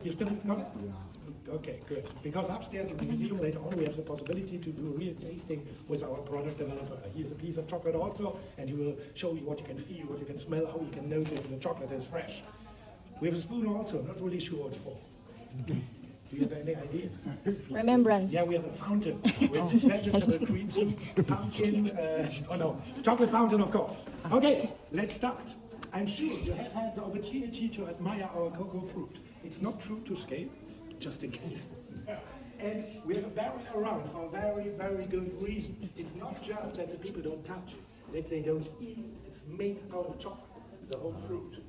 You still got it? Okay, good. Because upstairs in the museum later on we have the possibility to do a real tasting with our product developer. Here's a piece of chocolate also, and he will show you what you can feel, what you can smell, how you can notice the chocolate is fresh. We have a spoon also, not really sure what for. Do you have any idea? Remembrance. Yeah, we have a fountain with vegetable cream soup, pumpkin, chocolate fountain, of course. Okay, let's start. I'm sure you have had the opportunity to admire our cocoa fruit. It's not true to scale, just in case. And we have a barrier around for a very, very good reason. It's not just that the people don't touch it, that they don't eat it. It's made out of chocolate, the whole fruit.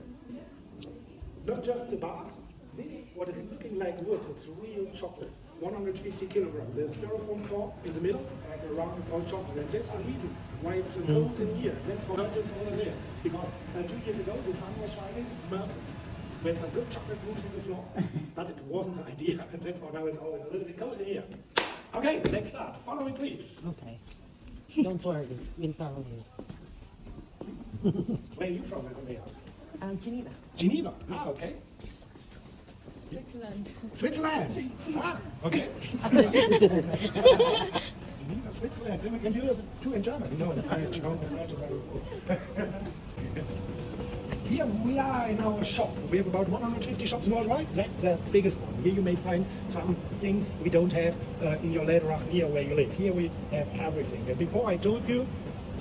Not just the bars. This, what is looking like wood, it's real chocolate. 150 kilograms. There's styrofoam core in the middle and around all chocolate. And that's the reason why it's a gold in here. That's for it's over there. Because 2 years ago the sun was shining, melted. When some good chocolate moves in the floor, but it wasn't the idea. And therefore now it's always a little bit cold in here. Okay, let's start. Follow me, please. Okay. Don't worry, we'll follow you. Where are you from, if I may ask? Geneva. Geneva. Ah, okay. Switzerland. Switzerland. Ah, okay. Geneva, Switzerland. Then we can do it too in German. No, the French. No, the French are very good. Here we are in our shop. We have about 150 shops worldwide. That's the biggest one. Here you may find some things we don't have in your Läderach near where you live. Here we have everything. And before I told you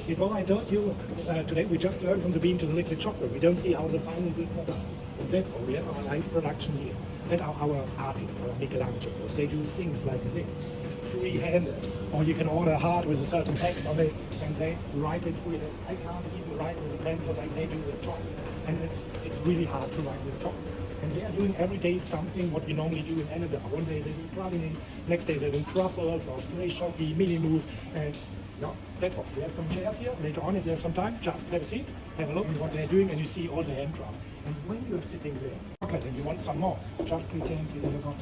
today we just learned from the bean to the liquid chocolate. We don't see how the final goods are done. And therefore we have our live production here. That are our artists, our Michelangelo. They do things like this, free-handed. Or you can order hard with a certain text on it and they write it freely. I can't even write with a pencil like they do with chocolate. And it's really hard to write with chocolate. And they are doing every day something what we normally do in Canada. One day they do pralines, next day they do truffles or fleischoki, mini mousse, and that's what. We have some chairs here. Later on, if you have some time, just have a seat, have a look at what they're doing, and you see all the handcraft. And when you're sitting there, chocolate, and you want some more, just pretend you never got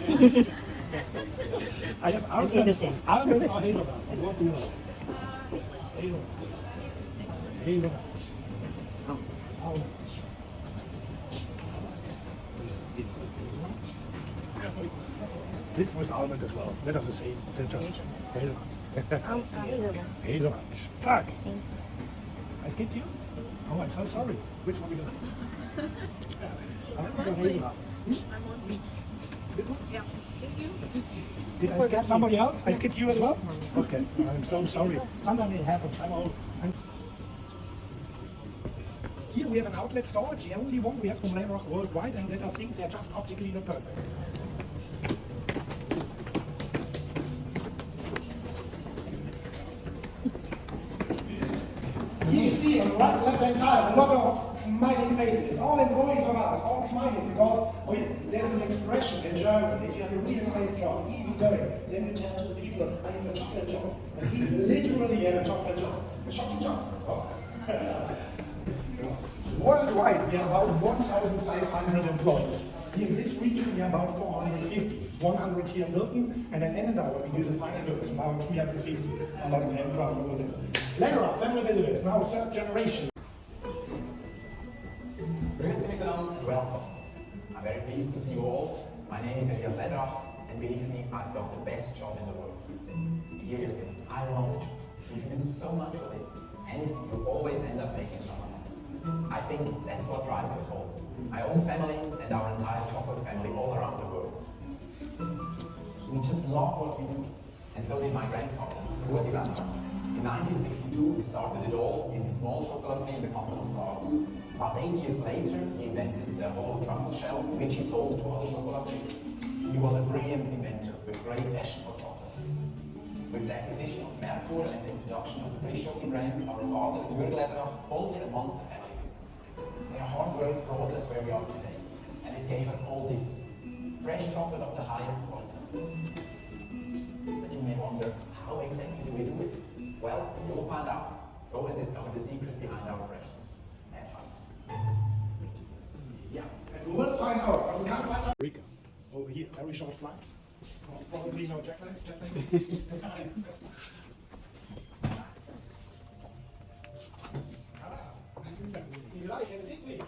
it. I have almonds or hazelnut. What do you like? Hazelnut. Hazelnut. Almonds. This was almond as well. That is the same. They're just hazelnut. Hazelnut. Hazelnut. Zack. I skipped you? Oh, I'm so sorry. Which one do you like? I want hazelnut. I want meat. Yeah. Thank you. Did I skip somebody else? I skipped you as well? Okay. I'm so sorry. Sometimes it happens. I'm old. Here we have an outlet store. It's the only one we have from Läderach worldwide, and that are things that are just optically not perfect. Here you see on the right and left-hand side a lot of smiling faces, all employees of us, all smiling because there's an expression in German. If you have a really nice job, even going, then you tell to the people, I have a chocolate job. And he literally had a chocolate job. A chocolate job. Oh. Worldwide, we have about 1,500 employees. Here in this region, we have about 450. 100 here in Milton, and in Canada, where we do the final goods, about 350. A lot of handcraft over there. Läderach, family business, now third generation. Grüezi miteinander and welcome. I'm very pleased to see you all. My name is Läderach, and believe me, I've got the best job in the world. Seriously, I love chocolate. You can do so much with it, and you always end up making some money. I think that's what drives us all. My own family and our entire chocolate family all around the world. We just love what we do, and so did my grandfather, Läderach. In 1962, he started it all in a small chocolaterie in the canton of Glarus. About 8 years later, he invented the hollow truffle shell, which he sold to other chocolateries. He was a brilliant inventor with great passion for chocolate. With the acquisition of Merkur and the introduction of the Fleischoki brand, our father, Läderach, folded a monster family business. Their hard work brought us where we are today, and it gave us all this fresh chocolate of the highest quality. But you may wonder, how exactly do we do it? Well, you'll find out. Go and discover the secret behind our freshness. Have fun. Yeah, and we will find out, but we can't find out. Rika, over here, very short flight. Probably no jackknives. You like, have a seat, please.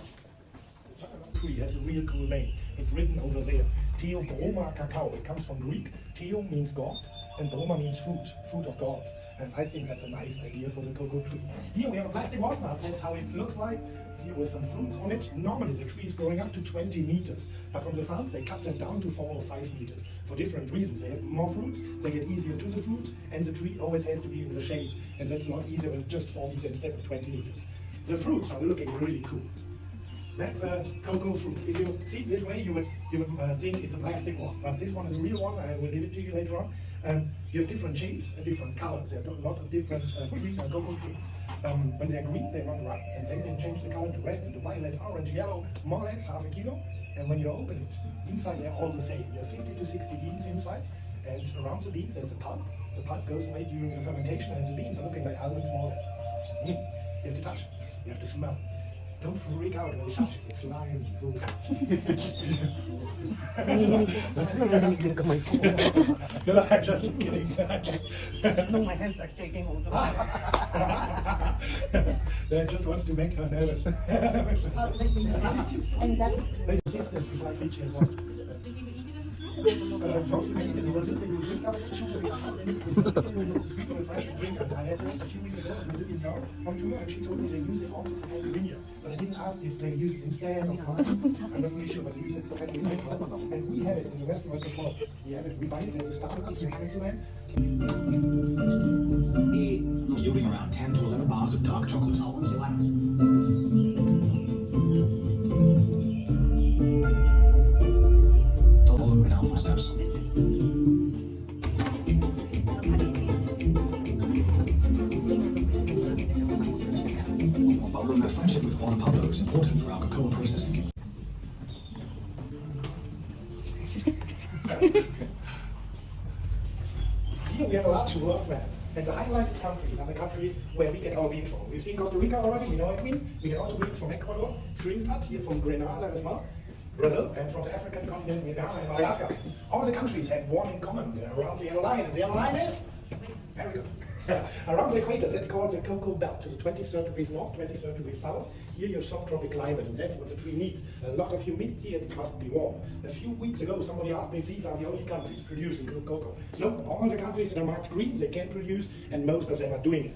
Tree has a real cool name. It's written over there. Theobroma cacao. It comes from Greek. Theo means God, and broma means food, food of God. And I think that's a nice idea for the cocoa tree. Here we have a plastic whatnot. That's how it looks like. Here with some fruits on it. Normally the tree is growing up to 20 meters, but on the farms they cut them down to 4 or 5 meters for different reasons. They have more fruits, they get easier to the fruits, and the tree always has to be in the shade. And that's a lot easier with just 4 meters instead of 20 meters. The fruits are looking really cool. That's a cocoa fruit. If you see it this way, you would think it's a plastic one, but this one is a real one. I will give it to you later on. You have different shapes and different colors. There are a lot of different cocoa trees. When they're green, they're not ripe, and then they change the color to red, to violet, orange, yellow, more or less half a kilo. And when you open it, inside they're all the same. You have 50 to 60 beans inside, and around the beans there's a pulp. The pulp goes away during the fermentation, and the beans are looking like almonds more or less. You have to touch, you have to smell. Don't freak out when you touch it. It's slimy. No, I'm just kidding. No, my hands are shaking also. I just wanted to make her nervous. And that, The resistance is like lychee as well. do people eat it as a fruit? No, you can eat it. It was a thing you drink out of it. People refreshing drink, and I had it a few weeks ago, and I didn't know on tour, and she told me they use it also for vineyard. But I didn't ask if they use it instead of wine. I'm not really sure, but they use it for vineyard. And we have it in the restaurant before. We have it, we buy it as a startup in Switzerland. Yielding around 10 to 11 bars of dark chocolate. Relax. Follow in our footsteps. A friendship with Juan Pablo is important for our cocoa processing. Here we have a large world map, and the highlighted countries are the countries where we get our beans from. We've seen Costa Rica already, we know it. We get also beans from Ecuador, Trinidad, here from Grenada as well, Brazil, and from the African continent, in Ghana and Madagascar. All the countries have one in common. They're around the yellow line, and the yellow line is? Very good. Around the equator, that's called the cocoa belt, to the 23rd degrees north, 23rd degrees south. Here you have subtropical climate, and that's what the tree needs. A lot of humidity, and it must be warm. A few weeks ago, somebody asked me if these are the only countries producing cocoa. No, all the countries that are marked green, they can produce, and most of them are doing it.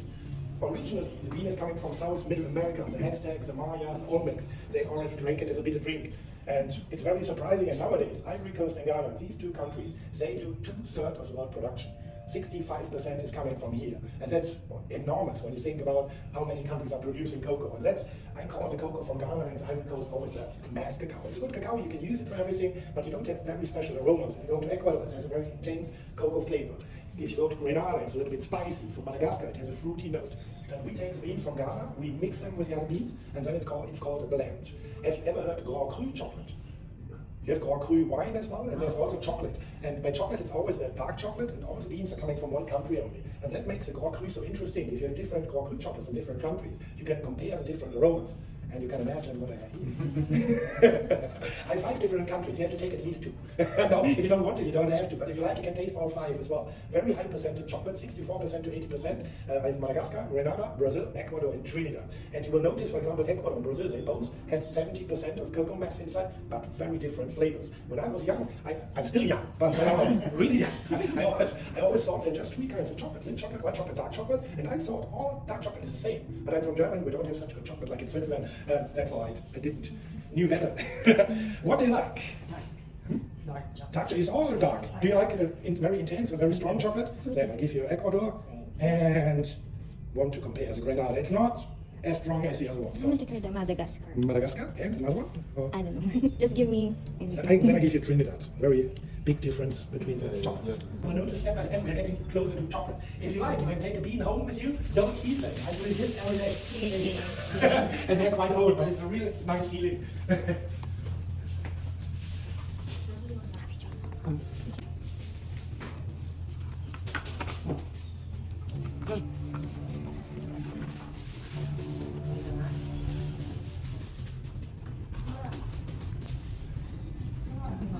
Originally, the bean is coming from South Middle America, the Aztecs, the Mayas, Olmecs. They already drank it as a bitter drink. And it's very surprising, and nowadays, Ivory Coast and Ghana, these two countries, they do 2/3 of the world production. 65% is coming from here. And that's enormous when you think about how many countries are producing cocoa. And that's, I call the cocoa from Ghana and Ivory Coast always a mass cacao. It's a good cacao, you can use it for everything, but you don't have very special aromas. If you go to Ecuador, it has a very intense cocoa flavor. If you go to Grenada, it's a little bit spicy. From Madagascar, it has a fruity note. Then we take the beans from Ghana, we mix them with the other beans, and then it's called a blend. Have you ever heard Grand Cru chocolate? You have Grand Cru wine as well, and there's also chocolate. And by chocolate, it's always a dark chocolate, and all the beans are coming from one country only. And that makes the Grand Cru so interesting. If you have different Grand Cru chocolates from different countries, you can compare the different aromas. And you can imagine what I have here. I have 5 different countries. You have to take at least 2. No, if you don't want to, you don't have to. But if you like, you can taste all 5 as well. Very high percentage chocolate, 64% to 80%. I have Madagascar, Grenada, Brazil, Ecuador, and Trinidad. And you will notice, for example, Ecuador and Brazil, they both have 70% of cocoa mass inside, but very different flavors. When I was young, I'm still young, but when I was really young, I always thought there are just 3 kinds of chocolate: mint chocolate, white chocolate, dark chocolate. And I thought all dark chocolate is the same. But I'm from Germany, we don't have such good chocolate like in Switzerland. That's why I didn't knew better. What do you like? Dark Dark chocolate. chocolate is all dark. Do you like very intense or very strong chocolate? Then I give you Ecuador and want to compare the Grenada. It's not as strong as the other I want one. to try the Madagascar. Madagascar and another one? Or- I don't know. Just give me Then anything. I give you Trinidad. Very big difference between the chocolate. We'll notice step by step we're getting closer to chocolate. If you like, you can take a bean home with you. Don't eat them. I do this every day. And they're quite old, but it's a real nice feeling.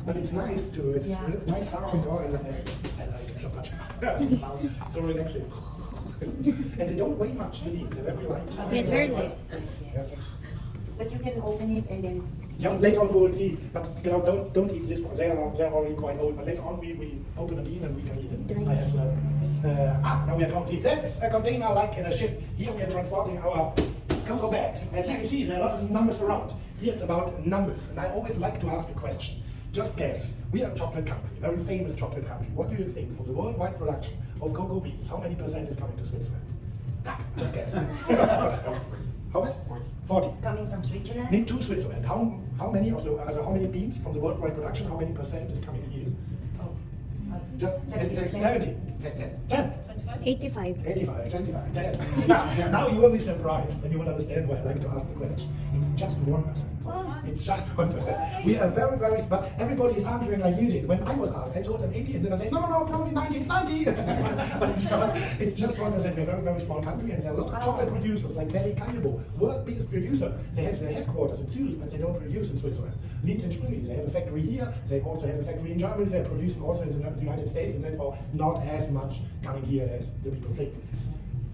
But it's nice too. It's nice sound. Oh, I like it so much. The sound, so relaxing. And they don't weigh much, the beans. They're very light. Yeah, it's very light. Yeah. But you can open it and then Yeah, later on we will see, but you know, don't eat this one. They're already quite old. But later on we open the bean and we can eat it. I have now we are going to eat. That's a container like in a ship. Here we are transporting our cocoa bags. And here you see there are a lot of numbers around. Here it's about numbers, and I always like to ask a question. Just guess. We are a chocolate country, very famous chocolate country. What do you think for the worldwide production of cocoa beans? How many percent is coming to Switzerland? Just guess. How much? 40. Coming from Switzerland? Name to Switzerland. How many of the how many beans from the worldwide production? How many percent is coming here? Just 70. 10. 85. 85, 25, 10. Now you will be surprised and you will understand why I like to ask the question. It's just 1%. It's just 1%. We are very, very, but everybody is answering like you did. When I was asked, I told them 80, and then I said, no, probably 90, it's 90. But it's not, it's just 1%. We're a very, very small country, and there are a lot of chocolate producers, like Mary Kayabo, world biggest producer. They have their headquarters in Zurich, but they don't produce in Switzerland. Lind and Sprüngli, they have a factory here, they also have a factory in Germany, they're producing also in the United States, and therefore not as much coming here as the people think.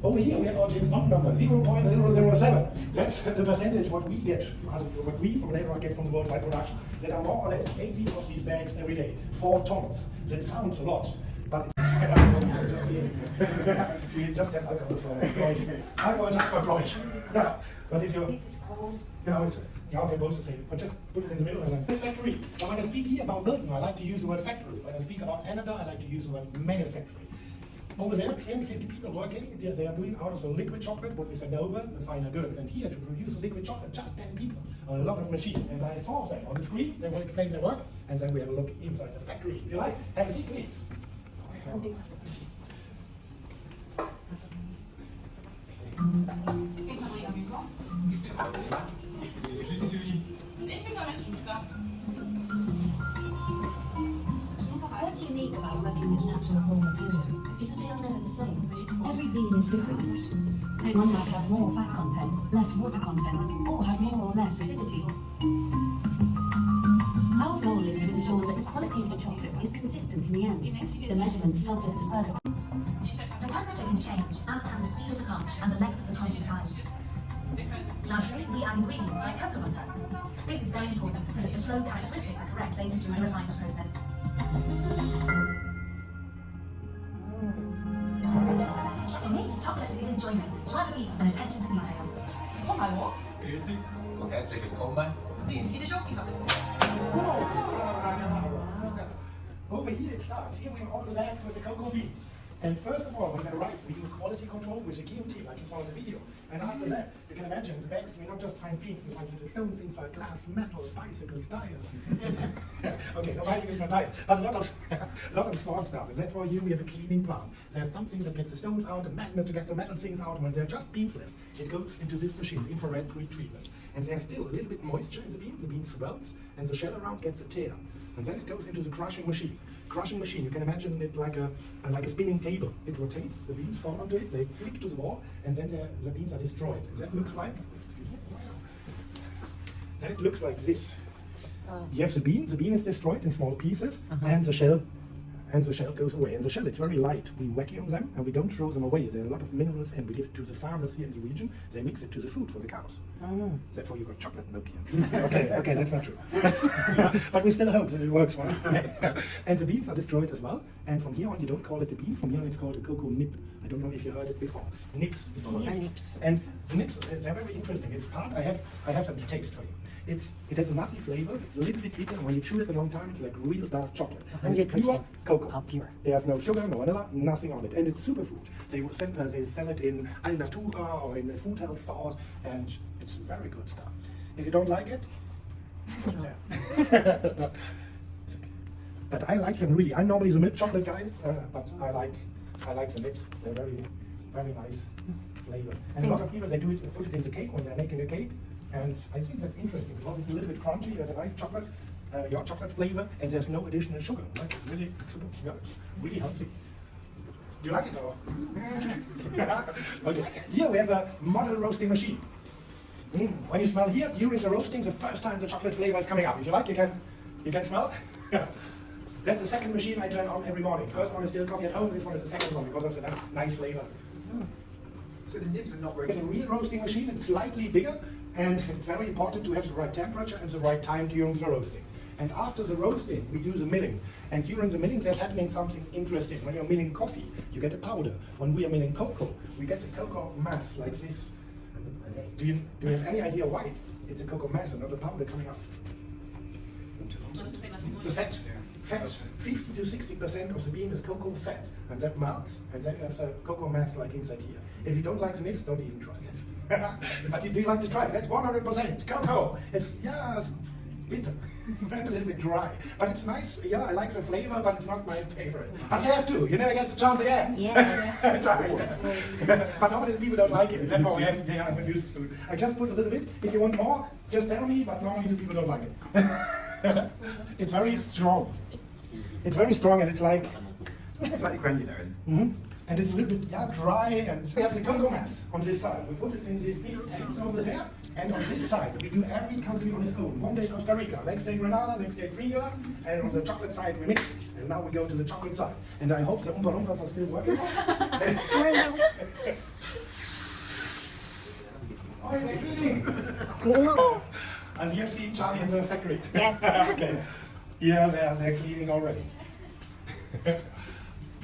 Over here we have our James Bond number, 0.007. That's the percentage what we get, what we from Läderach get from the worldwide production. There are more or less 18 of these bags every day, 4 tons. That sounds a lot, but we just have alcohol for employees. Alcohol just for employees. But if you know, it's, you're supposed to say, but just put it in the middle and then factory. Now when I speak here about Milton, I like to use the word factory. When I speak about Canada, I like to use the word manufacturing. Over there, 350 people working. They are doing out of the liquid chocolate what we send over, the finer goods. And here to produce liquid chocolate, just 10 people on a lot of machines. And I inform them on the screen, they will explain their work, and then we have a look inside the factory. If you like, have a seat, please. Ich bin der Menschenster. What's unique about working with natural raw materials is that they are never the same. Every bean is different. One might have more fat content, less water content, or have more or less acidity. Our goal is to ensure that the quality of the chocolate is consistent in the end. The measurements help us to further. The temperature can change, as can the speed of the conch and the length of the conching time. Lastly, we add ingredients like cocoa butter. This is very important so that the flow characteristics are correct later during the refinement process. For me, chocolate is enjoyment, joie de vivre and attention to detail. Oh, hallo. Grüezi und herzlich willkommen. Nehmen Sie die Schokifabrik. Over here it starts. Here we have all the bags with the cocoa beans. And first of all, when they arrive, we do quality control with the QT, like you saw in the video. And after that, you can imagine the bags, we not just find beans, we find little stones inside, glass, metal, bicycles, tires. Okay, no bicycles, no tires, but a lot of small stuff. And therefore here we have a cleaning plant. There are some things that gets the stones out, a magnet to get the metal things out. When there are just beans left, it goes into this machine, infrared pre-treatment. And there's still a little bit moisture in the bean swells, and the shell around gets a tear. And then it goes into the crushing machine. Crushing machine, you can imagine it like a spinning table. It rotates, the beans fall onto it, they flick to the wall, and then the beans are destroyed. And that looks like, excuse me, then it looks like this. You have the bean is destroyed in small pieces, and the shell goes away. And the shell, it's very light. We vacuum them and we don't throw them away. There are a lot of minerals and we give it to the farmers here in the region. They mix it to the food for the cows. Therefore you got chocolate milk here. Okay, that's not true. But we still hope that it works well. And the beans are destroyed as well. And from here on you don't call it a bean, from here on it's called a cocoa nib. I don't know if you heard it before. Nibs is called Nibs. And the nibs, they're very interesting. It's part, I have some taste for you. It has a nutty flavor, it's a little bit bitter, and when you chew it a long time, it's like real dark chocolate. And it's pure cocoa. How pure? There's no sugar, no vanilla, nothing on it. And it's superfood. They sell it in Alnatura or in food health stores, and it's very good stuff. If you don't like it, put it there. No, it's okay. But I like them really. I'm normally the milk chocolate guy, but I like the nibs. They're very, very nice flavor. And a lot of people, they put it in the cake when they're making a cake. And I think that's interesting because it's a little bit crunchy, you have a nice chocolate, your chocolate flavor, and there's no additional sugar. That's really, really healthy. Do you like it or? Okay. Here we have a model roasting machine. When you smell here, during the roasting, the first time the chocolate flavor is coming up. If you like, you can smell. That's the second machine I turn on every morning. First one is still coffee at home, this one is the second one because of the nice flavor. So the nibs are not working. It's a real roasting machine. It's slightly bigger, and it's very important to have the right temperature and the right time during the roasting. And after the roasting, we do the milling. And during the milling, there's happening something interesting. When you're milling coffee, you get a powder. When we are milling cocoa, we get a cocoa mass like this. Do you have any idea why? It's a cocoa mass and not a powder coming out. The fat. Fat. 50 to 60% of the bean is cocoa fat, and that melts, and then you have the cocoa mass like inside here. If you don't like the nibs, don't even try this. But you do like to try. That's 100% cocoa. It's bitter and a little bit dry, but it's nice. Yeah, I like the flavor, but it's not my favorite. But you have to. You never get the chance again. Yes. But normally the people don't like it. That's why we have. Yeah, I'm used to it. I just put a little bit. If you want more, just tell me. But normally the people don't like it. It's very strong. It's very strong, and it's like Slightly granular. and it's a little bit dry. And we have the cocoa mass on this side. We put it in these big tanks over there. And on this side, we do every country on its own. One day Costa Rica, next day Grenada, next day Trinidad, and on the chocolate side we mix. And now we go to the chocolate side. And I hope the Oompa Loompas are still working. Oh, is it cleaning? As you have seen Charlie in the factory. Yes. Okay. Yeah, they're cleaning already.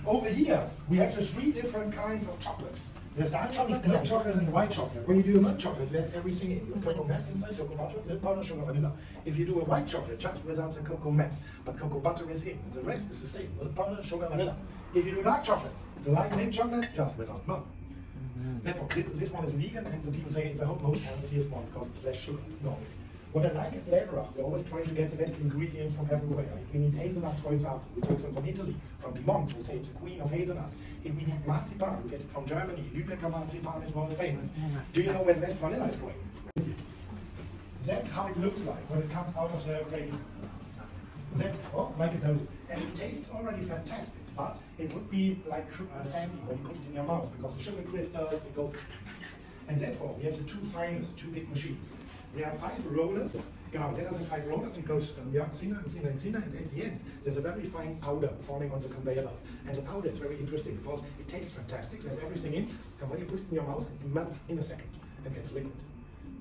Over here, we have the 3 different kinds of chocolate. There's dark chocolate, milk chocolate, and white chocolate. When you do a milk chocolate, there's everything in. You have cocoa mass inside, cocoa butter, milk powder, sugar, vanilla. If you do a white chocolate, just without the cocoa mass, but cocoa butter is in, and the rest is the same, milk powder, sugar, vanilla. If you do dark chocolate, it's like milk chocolate, just without milk. Therefore, this one is vegan, and the people say it's a most healthiest one because it's less sugar. No. What I like at Läderach, we're always trying to get the best ingredients from everywhere. If we need hazelnuts, for example, we take them from Italy, from Piedmont, we say it's the queen of hazelnuts. If we need marzipan, we get it from Germany. Lübecker marzipan is world famous. Do you know where the best vanilla is going? That's how it looks like when it comes out of the grain. That's like it does. And it tastes already fantastic, but it would be like sandy when you put it in your mouth because the sugar crystals, it goes. And therefore, we have the 2 finest, 2 big machines. There are 5 rollers. There are the 5 rollers, and it goes thinner and thinner and thinner, and at the end, there's a very fine powder forming on the conveyor belt. And the powder is very interesting because it tastes fantastic. There's everything in, and when you put it in your mouth, it melts in a second and gets liquid.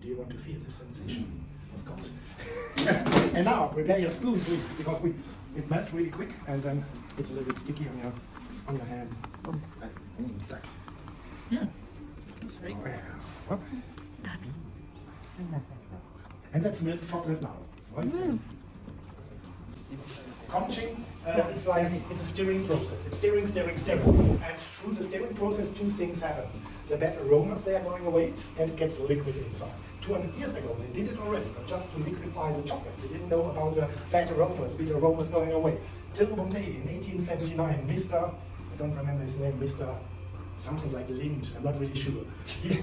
Do you want to feel this sensation? Of course. And now, prepare your spoon, please, because it melts really quick, and then it's a little bit sticky on your hand. Yeah. And that's milk chocolate now. Right? Conching, it's a stirring process. It's stirring. And through the stirring process, 2 things happen. The bad aromas, they are going away, and it gets liquid inside. 200 years ago, they did it already, but just to liquefy the chocolate. They didn't know about the bad aromas, bitter aromas going away. Till one day in 1879, Mr. I don't remember his name, Mr. Something like Lind, I'm not really sure. He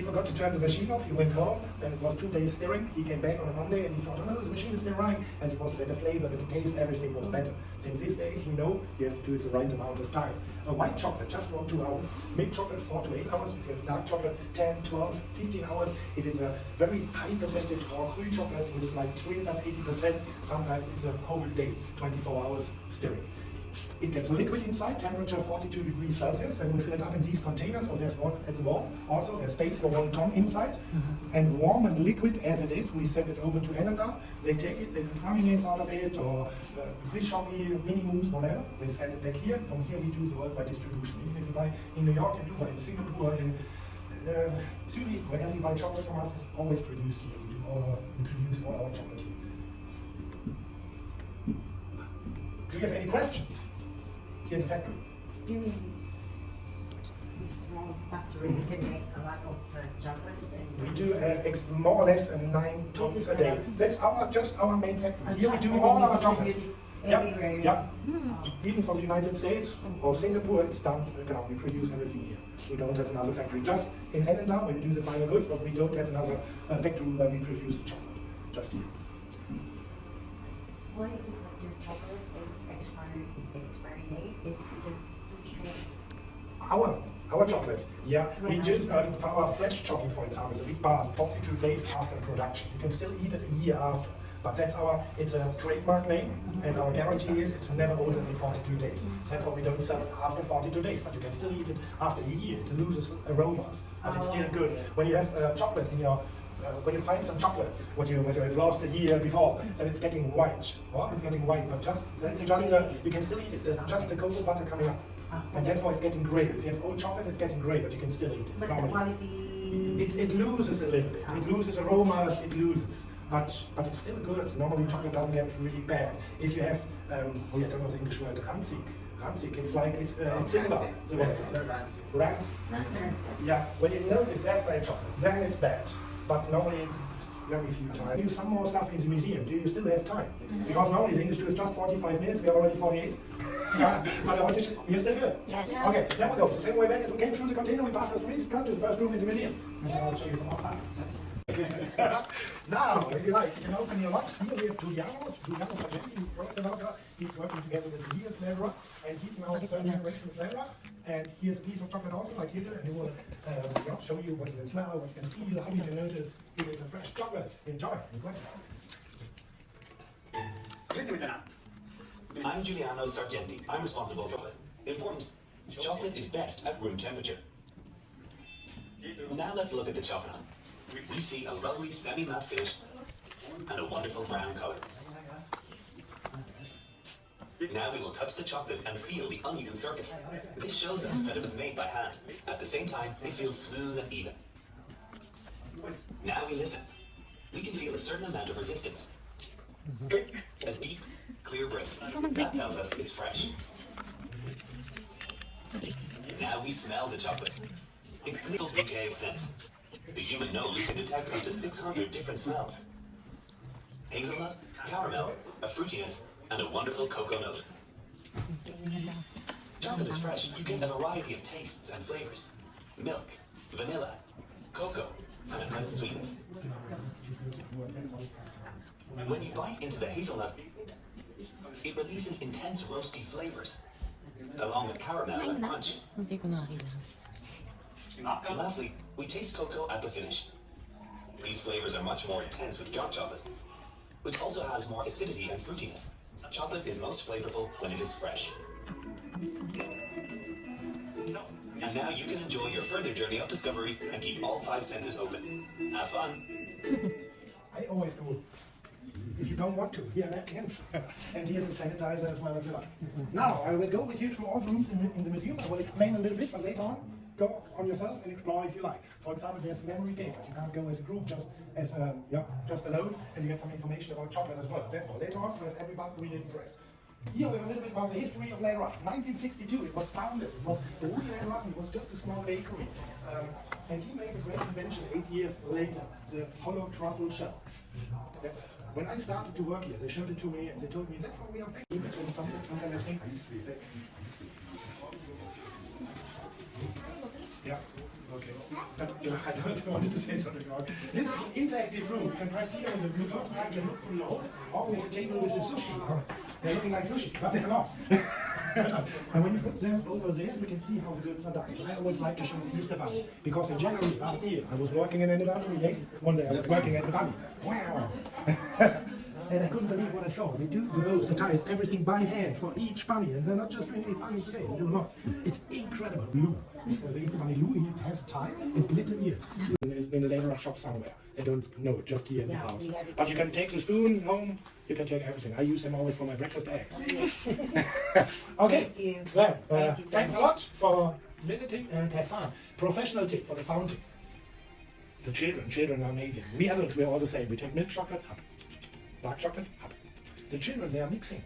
forgot to turn the machine off, he went home, then it was 2 days stirring, he came back on a Monday and he thought, oh no, the machine is still running, and it was a better flavor, better taste, everything was better. Since these days, we know you have to do it the right amount of time. A white chocolate, just 1 to 2 hours. Milk chocolate, 4 to 8 hours. If you have dark chocolate, 10, 12, 15 hours. If it's a very high percentage raw cream chocolate with like 380%, sometimes it's a whole day, 24 hours stirring. It gets liquid inside, temperature 42 degrees Celsius, and we fill it up in these containers, so there's one at the wall. Also, there's space for 1 ton inside. And warm and liquid as it is, we send it over to Läderach. They take it, they do praminates out of it, or Frischchomi, mini mousse, whatever. They send it back here. From here, we do the worldwide distribution. Even if you buy in New York, you do buy in Singapore, in Zurich, wherever you buy chocolate from us, it's always produced here. We produce all our chocolate here. Do you have any questions here in the factory? During this small factory, you can make a lot of chocolates. We do more or less 9 tons a day. That's just our main factory. Here we do all our chocolate. Everywhere. Yeah. Even from the United States or Singapore, it's done. We produce everything here. We don't have another factory. Just in Läderach, where we do the final goods, but we don't have another factory where we produce the chocolate. Just here. Why is it that your chocolate is expiry date is because our chocolate, yeah, we just for our fresh chocolate, for example, the big bars, 42 days after production. You can still eat it a year after. But it's a trademark name, and our guarantee is it's never older than 42 days. That's why we don't sell it after 42 days, but you can still eat it after a year. It loses aromas, but it's still good. When you have chocolate in your when you find some chocolate, what you have lost a year before, then it's getting white. Well, it's getting white, but you can still eat it. It's just the cocoa butter coming up, and therefore it's getting grey. If you have old chocolate, it's getting grey, but you can still eat it. But the quality... It loses a little bit. It loses aromas. It loses, but it's still good. Normally, chocolate doesn't get really bad. If you have, I don't know the English word, ranzig. It's like it's similar. Rancid. Yeah. When you notice that by chocolate, then it's bad. But normally it's very few times. Do some more stuff in the museum. Do you still have time? Because normally the English do is just 45 minutes. We are already 48. Yeah. But you're still good. Yes. Okay. Then we go the same way back as we came through the container. We passed the streets, got to the first room in the museum. And I'll show you some more time. Now, if you like, you can open your box. Here we have Giuliano Sargenti. He's working together with Elias Läderach, and he's now the third generation with Läderach. And here's a piece of chocolate also, like here, and he will show you what you can smell, what you can feel, how you can notice if it's a fresh chocolate. Enjoy. I'm Giuliano Sargenti. I'm responsible for chocolate. Important. Chocolate is best at room temperature. Now let's look at the chocolate. We see a lovely semi-matte finish and a wonderful brown color. Now we will touch the chocolate and feel the uneven surface. This shows us that it was made by hand. At the same time, it feels smooth and even. Now we listen. We can feel a certain amount of resistance. A deep, clear break. That tells us it's fresh. Now we smell the chocolate. It's a little bouquet of scents. The human nose can detect up to 600 different smells. Hazelnut, caramel, a fruitiness, and a wonderful cocoa note. Chocolate is fresh. You get a variety of tastes and flavors. Milk, vanilla, cocoa, and a pleasant sweetness. When you bite into the hazelnut, it releases intense roasty flavors, along with caramel and punch. Lastly, we taste cocoa at the finish. These flavors are much more intense with dark chocolate, which also has more acidity and fruitiness. Chocolate is most flavorful when it is fresh. And now you can enjoy your further journey of discovery and keep all 5 senses open. Have fun! I always go, if you don't want to, here are napkins. And here's a sanitizer as well if you like. Now, I will go with you through all the rooms in the museum. I will explain a little bit, but later on, go on yourself and explore if you like. For example, there's a memory game. You can't go as a group, just alone, and you get some information about chocolate as well. Therefore, later on, press every button we didn't press. Here we have a little bit about the history of Läderach. 1962, it was founded. It was Rudi Läderach, it was just a small bakery. And he made a great invention 8 years later, the hollow truffle shell. When I started to work here, they showed it to me and they told me, that's what we are famous. Sometimes I think yeah, okay. But I don't want to say something wrong. This is an interactive room. You can press here with a blue box, I can look through the hole, or with a table with a sushi. They're looking like sushi, but they're not. And when you put them over there, we can see how the goods are done. I always like to show the Easter Bunny, because in January last year, I was working in an anniversary. One day I was working at the Bunny. Wow! And I couldn't believe what I saw. They do the bows, the ties, everything by hand for each bunny. And they're not just doing 8 bunnies a day, they do a lot. It's incredible. Lou. The Easter Bunny Lou, he has a tie and glitter ears. In a Läderach shop somewhere. They don't know it, just here in the house. But you can take the spoon home, you can take everything. I use them always for my breakfast eggs. Okay, well, thanks a lot for visiting and have fun. Professional tip for the fountain. The children are amazing. We adults, we're all the same. We take milk chocolate, up. Dark chocolate, up. The children, they are mixing.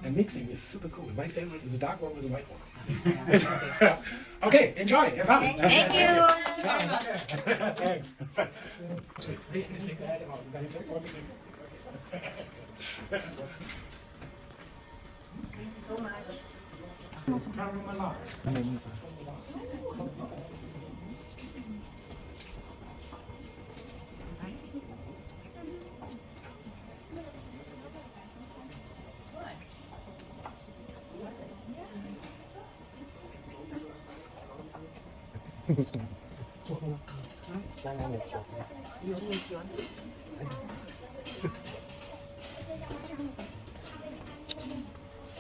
And mixing is super cool. My favorite is a dark one with a white one. Okay, enjoy, have fun. Thank you. Thanks. So much.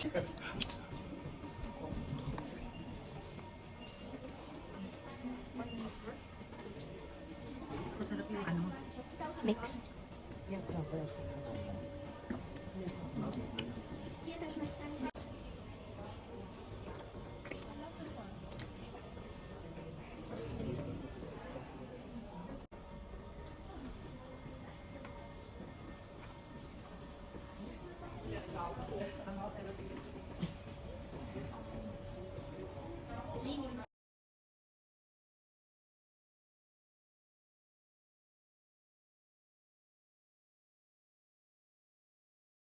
Masarap yung ano. Mix. Yan, wala.